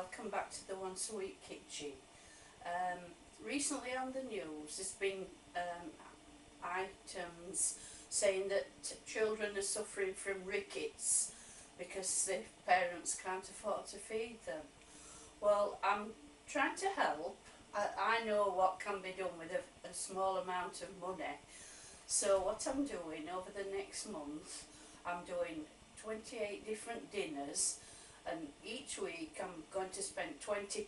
welcome back to the Once a Week Kitchen. Recently on the news there's been items saying that children are suffering from rickets because their parents can't afford to feed them. Well, I'm trying to help. I know what can be done with a small amount of money. So what I'm doing over the next month, I'm doing 28 different dinners, and each week I'm going to spend £20,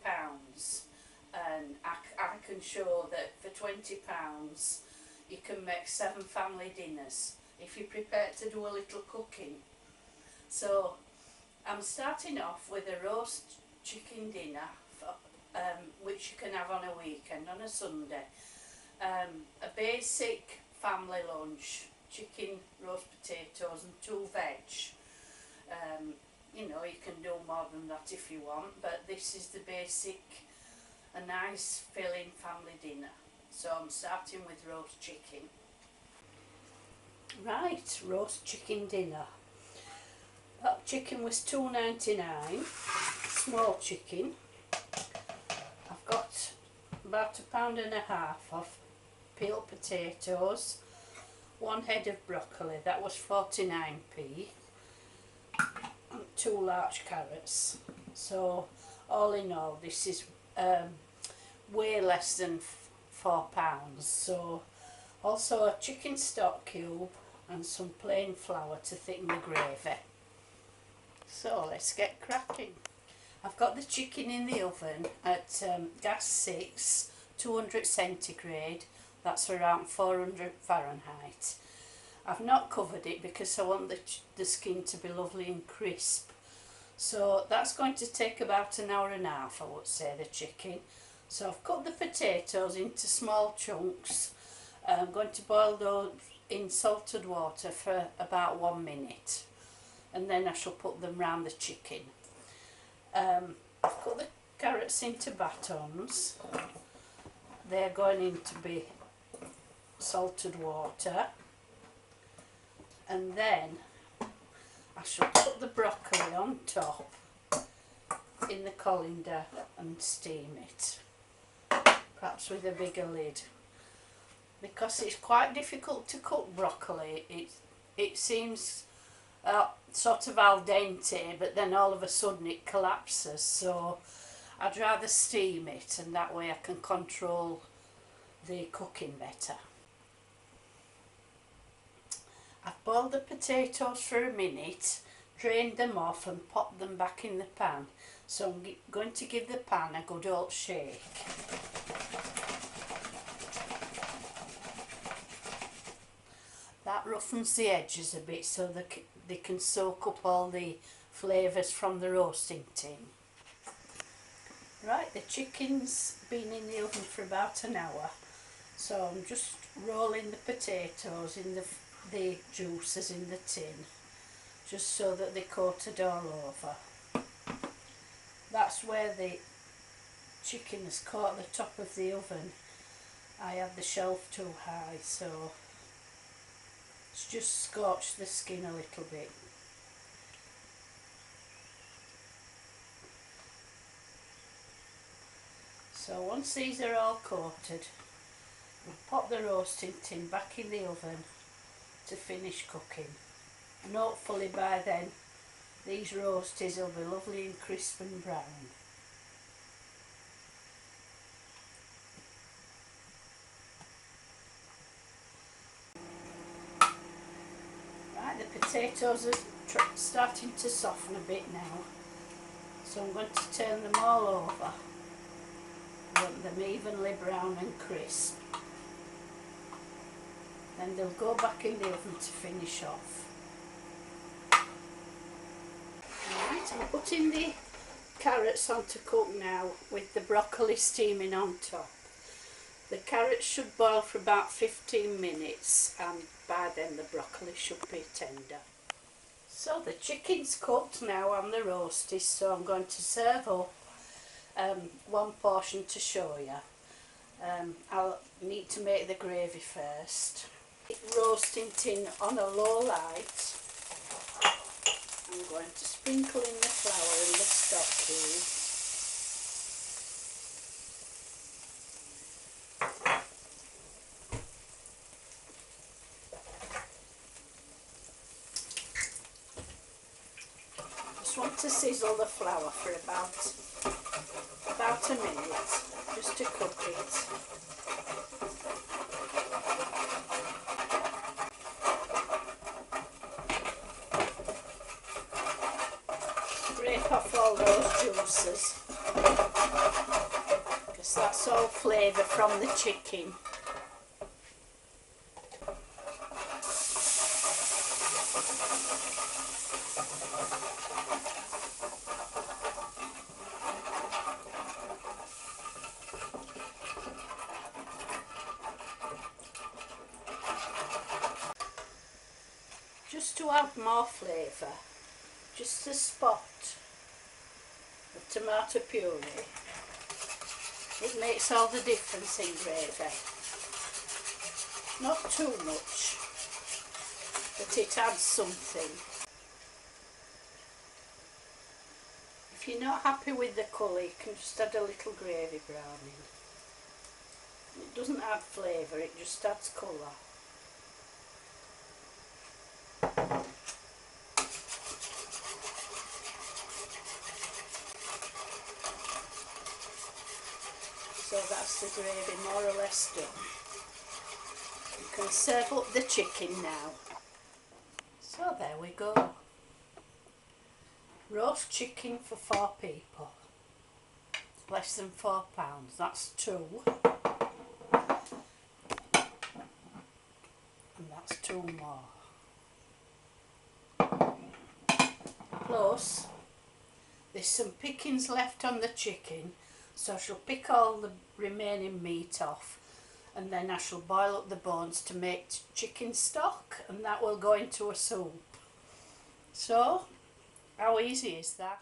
and I can show that for £20 you can make 7 family dinners if you're prepared to do a little cooking. So I'm starting off with a roast chicken dinner which you can have on a weekend, on a Sunday. A basic family lunch, chicken, roast potatoes and 2 veg. You know, you can do more than that if you want, but this is the basic, a nice filling family dinner. So I'm starting with roast chicken. Right, roast chicken dinner. That chicken was $2.99, small chicken. I've got about £1.50 of peeled potatoes, 1 head of broccoli, that was 49p, and 2 large carrots. So all in all this is way less than £4. So also a chicken stock cube and some plain flour to thicken the gravy. So let's get cracking. I've got the chicken in the oven at gas 6, 200 centigrade, that's around 400 Fahrenheit. I've not covered it because I want the skin to be lovely and crisp. So that's going to take about an hour and a half, I would say, the chicken. So I've cut the potatoes into small chunks. I'm going to boil those in salted water for about 1 minute, and then I shall put them round the chicken. I've cut the carrots into batons. They're going in to be salted water, and then I shall put the broccoli on top in the colander and steam it, perhaps with a bigger lid, because it's quite difficult to cook broccoli. It seems sort of al dente, but then all of a sudden it collapses, so I'd rather steam it, and that way I can control the cooking better. I've boiled the potatoes for a minute, drained them off and popped them back in the pan, so I'm going to give the pan a good old shake. That roughens the edges a bit so they can soak up all the flavours from the roasting tin. Right, the chicken's been in the oven for about an hour, so I'm just rolling the potatoes in the juices in the tin, just so that they're coated all over. That's where the chicken has caught the top of the oven. I had the shelf too high, so it's just scorched the skin a little bit. So once these are all coated, we'll pop the roasting tin back in the oven to finish cooking, and hopefully by then these roasties will be lovely and crisp and brown. Right, the potatoes are starting to soften a bit now, so I'm going to turn them all over. I want them evenly brown and crisp. Then they'll go back in the oven to finish off. Right, I'm putting the carrots on to cook now with the broccoli steaming on top. The carrots should boil for about 15 minutes, and by then the broccoli should be tender. So the chicken's cooked now on the roasties, so I'm going to serve up 1 portion to show you. I'll need to make the gravy first. Roasting tin on a low light. I'm going to sprinkle in the flour and the stock cube. just want to sizzle the flour for about a minute, just to cook it. Scrape off all those juices, because that's all flavour from the chicken. Just to add more flavour, just a spot of tomato puree. It makes all the difference in gravy. Not too much, but it adds something. If you're not happy with the colour, you can just add a little gravy browning. It doesn't add flavour, it just adds colour. So that's the gravy more or less done. You can serve up the chicken now. So there we go. Roast chicken for 4 people. Less than £4, that's 2. And that's 2 more. Plus, there's some pickings left on the chicken, so I shall pick all the remaining meat off, and then I shall boil up the bones to make chicken stock, and that will go into a soup. So, how easy is that?